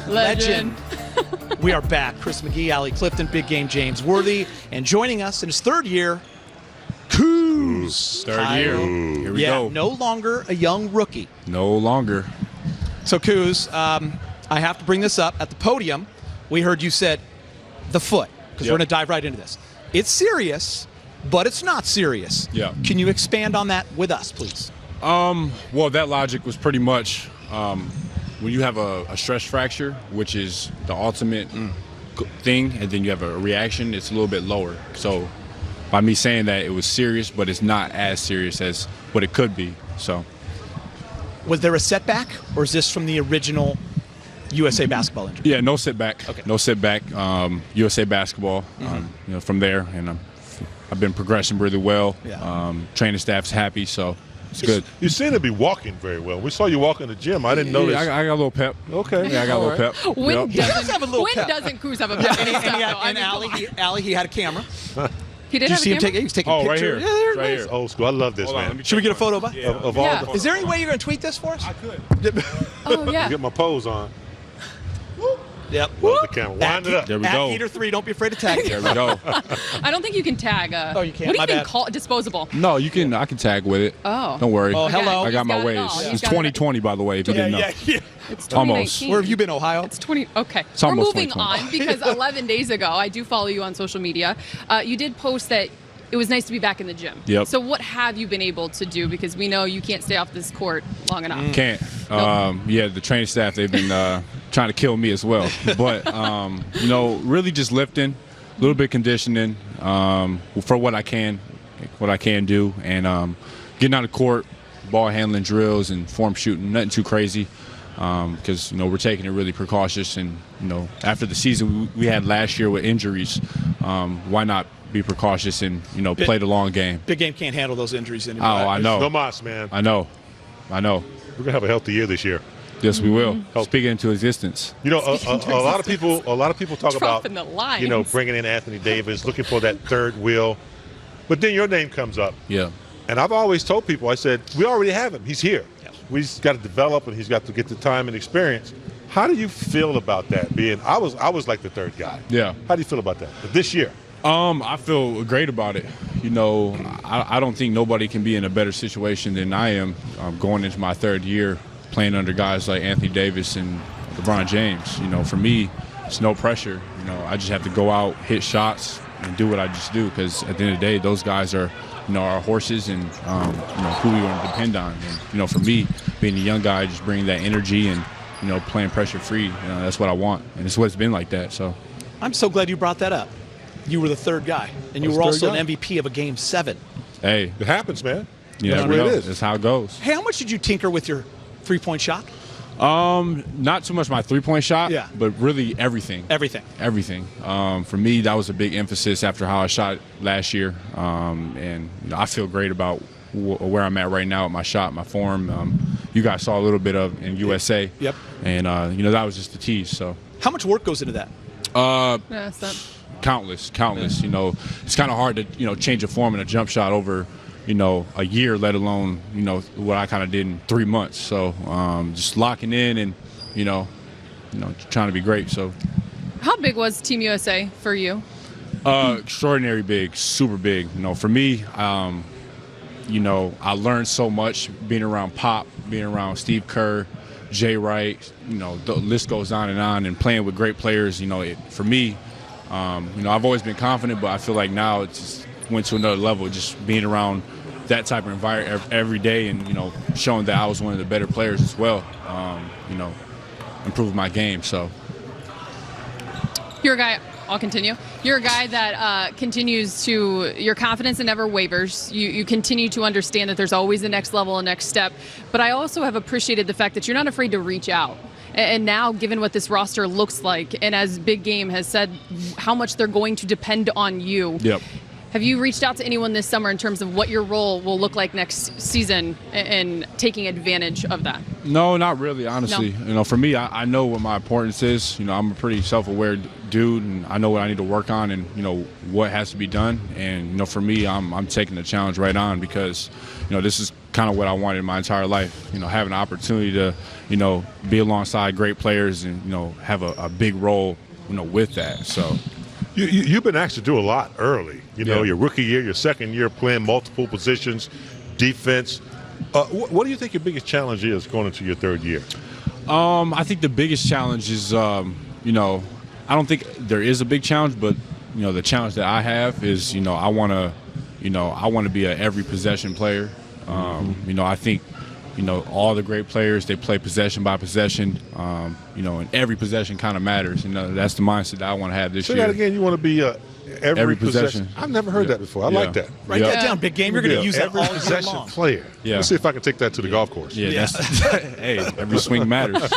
Legend. We are back. Chris McGee, Allie Clifton, Big Game James Worthy, and joining us in his third year, Kuz. Third year. Here we go. No longer a young rookie. No longer. So, Kuz, I have to bring this up. At the podium, we heard you said the foot, because we're going to dive right into this. It's serious, but it's not serious. Yeah. Can you expand on that with us, please? Well, that logic was pretty much when you have a stress fracture, which is the ultimate thing, and then you have a reaction, it's a little bit lower. So by me saying that, it was serious, but it's not as serious as what it could be. So Was there a setback, or is this from the original USA basketball injury? yeah, no setback. Okay. No setback. USA basketball. From there, and I've been progressing really well. Yeah. Training staff's happy, so it's good. You seem to be walking very well. We saw you walk in the gym. I didn't notice. I got a little pep. Okay. Yeah, I got a little pep. When Yep. does have a little when pep. doesn't Kuz have a pep in his step, though? I And mean, Allie, he had a camera. he did Did you have see a him camera? take? He was taking Oh, right pictures. here. Yeah, there it Right is. here. Old school. I love this, Hold on, man. let me Should we check get a photo of it? Yeah. Of all Yeah. the, Is there any way you're going to tweet this for us? I could. Oh, yeah. get my pose on. Yep. Love the camera. Wind it up. There we At go. Heater3, don't be afraid to tag There it. we go. I don't think you can tag. Oh, you can't? What do My you even bad. call it? Disposable? No, you can. I can tag with it. Oh. Don't worry. Oh, hello. I got my He's got it ways. all. He's It's got it. 2020, by the way. If you Yeah, didn't know. yeah. It's Almost. 2019. Where have you been, Ohio? It's 20. Okay. It's We're almost moving 2020. on because 11 days ago, I do follow you on social media. You did post that it was nice to be back in the gym. Yep. So what have you been able to do? Because we know you can't stay off this court long enough. Can't. Yeah, the training staff, they've been trying to kill me as well. But, really just lifting, a little bit conditioning for what I can do, and getting on the court, ball handling drills and form shooting, nothing too crazy. Because we're taking it really precautious, and after the season we had last year with injuries, why not be precautious and play the long game? Big Game can't handle those injuries anymore. Oh, I know. No mas, man. I know. We're going to have a healthy year this year. Yes, we will. Speak it into existence. You know, a lot of people talk about, Dropping the lines. bringing in Anthony Davis, looking for that third wheel. But then your name comes up. Yeah. And I've always told people, I said, we already have him. He's here. We just got to develop, and he's got to get the time and experience. How do you feel about that? I was like the third guy. Yeah. How do you feel about that this year? I feel great about it. I don't think nobody can be in a better situation than I am going into my third year playing under guys like Anthony Davis and LeBron James. For me, it's no pressure. I just have to go out, hit shots, and do what I just do, because at the end of the day, those guys are our horses and who we want to depend on. And for me, being a young guy, just bringing that energy and playing pressure free, that's what I want, and it's what it's been like that. So I'm so glad you brought that up. You were the third guy, and you I was were third also guy. an MVP of a Game 7. hey, It happens, man. you That's never what know. it is. That's how it goes. Hey, how much did you tinker with your three-point shot? Not so much my three-point shot, Yeah. but really everything. Everything. Everything. For me, that was a big emphasis after how I shot last year, and I feel great about where I'm at right now with my shot, my form. You guys saw a little bit of in USA. Yep. And that was just the tease. So How much work goes into that? Yeah, so countless. It's kind of hard to change a form in a jump shot over a year, let alone what I kind of did in 3 months. So just locking in and trying to be great. So how big was Team USA for you? extraordinary big, super big. For me, I learned so much being around Pop, being around Steve Kerr, Jay Wright. The list goes on, and playing with great players. For me, I've always been confident, but I feel like now it just went to another level. Just being around that type of environment every day, and showing that I was one of the better players as well. Improving my game. So You're a guy. I'll continue. You're a guy that continues to, your confidence and never wavers. You continue to understand that there's always the next level, a next step. But I also have appreciated the fact that you're not afraid to reach out. And now, given what this roster looks like, and as Big Game has said, how much they're going to depend on you. Yep. Have you reached out to anyone this summer in terms of what your role will look like next season and taking advantage of that? No, not really, honestly. No. For me, I know what my importance is. I'm a pretty self-aware dude, and I know what I need to work on and, what has to be done. And, for me, I'm taking the challenge right on because, this is kind of what I wanted my entire life. You know, having an opportunity to, you know, be alongside great players and, you know, have a big role, you know, with that. So. You've been asked to do a lot early. You know, Yeah. your rookie year, your second year playing multiple positions, defense. What do you think your biggest challenge is going into your third year? I think the biggest challenge is, you know, I don't think there is a big challenge, but, you know, the challenge that I have is, you know, I want to be a every possession player. You know, I think, you know, all the great players, they play possession by possession, you know, and every possession kind of matters. You know, that's the mindset that I want to have this Say year. that again. You want to be every possession. I've never heard that before. I like that. Write Yeah. that down, big game. You're going to use that every all year possession long. player. Yeah. Let's see if I can take that to the golf course. Yeah, that's, hey, every swing matters.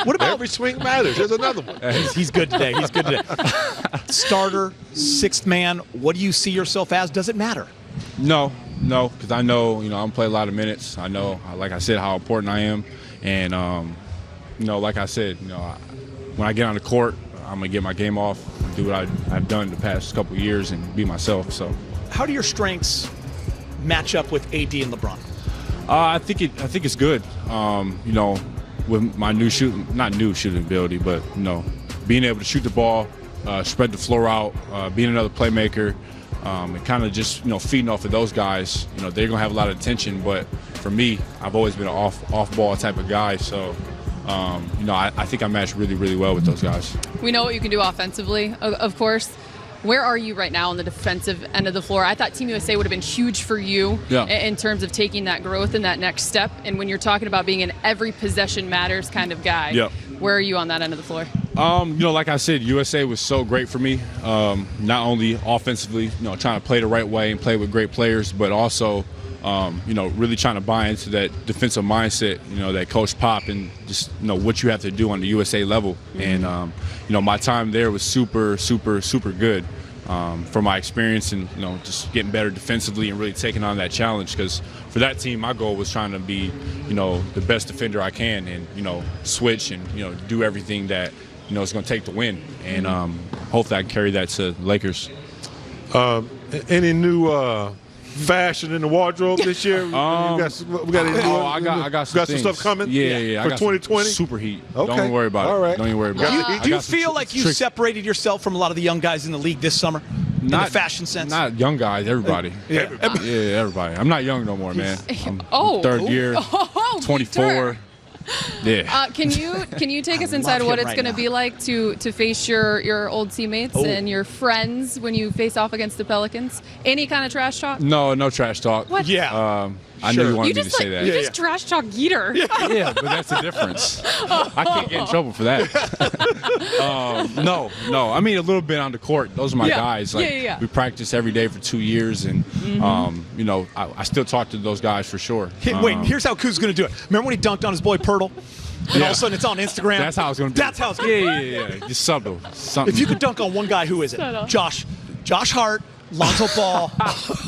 What about Every swing matters. There's another one. He's good today. He's good today. Starter, sixth man. What do you see yourself as? Does it matter? No, because I know, you know, I'm play a lot of minutes. I know, like I said, how important I am, and you know, like I said, you know, when I get on the court, I'm gonna get my game off, do what I've done the past couple of years, and be myself. So, How do your strengths match up with AD and LeBron? I think it's good. You know, with my not new shooting ability, but you know, being able to shoot the ball, spread the floor out, being another playmaker. And kind of just, you know, feeding off of those guys. You know, they're going to have a lot of attention, but for me, I've always been an off-ball type of guy. So, you know, I think I match really, really well with those guys. We know what you can do offensively, of course. Where are you right now on the defensive end of the floor? I thought Team USA would have been huge for you in terms of taking that growth and that next step. And when you're talking about being an every possession matters kind of guy, where are you on that end of the floor? You know, like I said, USA was so great for me. Not only offensively, you know, trying to play the right way and play with great players, but also, you know, really trying to buy into that defensive mindset, you know, that Coach Pop and just, you know, what you have to do on the USA level. And, you know, my time there was super, super, super good from my experience and, you know, just getting better defensively and really taking on that challenge. Because for that team, my goal was trying to be, you know, the best defender I can and, you know, switch and, you know, do everything that, you know, it's going to take to win. And hopefully I can carry that to the Lakers. Any new fashion in the wardrobe this year? We got any new, I got some some things. stuff coming? Yeah. For I got some 2020? super heat. Okay. Don't worry about it. All right. Don't even worry about it. Do you I got some feel like you tricks. separated yourself from a lot of the young guys in the league this summer in the fashion sense? Not young guys, everybody. Yeah. Yeah, everybody. I'm not young no more, man. I'm third year, Oh, 24. Yeah. Can you take us inside love what him it's right going to now. be like to face your old teammates and your friends when you face off against the Pelicans? Any kind of trash talk? No trash talk. What? Yeah. I know you wanted You me just to say that. you just trash talk Geeter. Yeah, but that's the difference. I can't get in trouble for that. No. I mean, a little bit on the court. Those are my Yeah. guys. Like, Yeah. we practice every day for 2 years, and you know, I still talk to those guys for sure. Wait, here's how Kuz's going to do it. Remember when he dunked on his boy Pirtle? And all of a sudden it's on Instagram. That's how it's going to be. That's how it's going to be. Yeah. Just subtle. Something. If you could dunk on one guy, who is it? Subtle. Josh Hart, Lonzo Ball,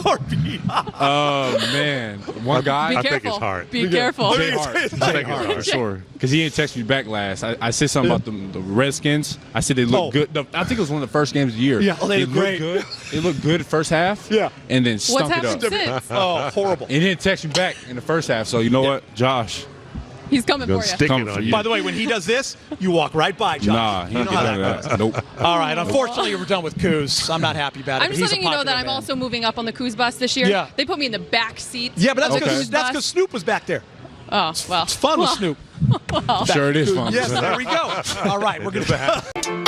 or B. Oh man, one guy. Be I think careful. it's hard. Be careful. Jay Hart. Jay Hart, for sure. Because he didn't text me back last. I said something about the Redskins. I said they look good. I think it was one of the first games of the year. Yeah, they look great. Good. They looked good the first half. Yeah. And then What's stunk it happened up. since? Oh, horrible. And he didn't text me back in the first half. So you know what, Josh? He's coming Gonna for you. stick Coming it for on you. you. By the way, when he does this, you walk right by, Josh. Nah, he you didn't know get how none that of that. Nope. All right, unfortunately, we're done with Kuz. I'm not happy about it. I'm but just he's a letting you know that popular I'm man. also moving up on the Kuz bus this year. Yeah. They put me in the back seat. Yeah, but that's of the because Kuz bus. Snoop was back there. Oh, well. It's fun with Snoop. Sure it is fun. Yes, there we go. All right, we're going to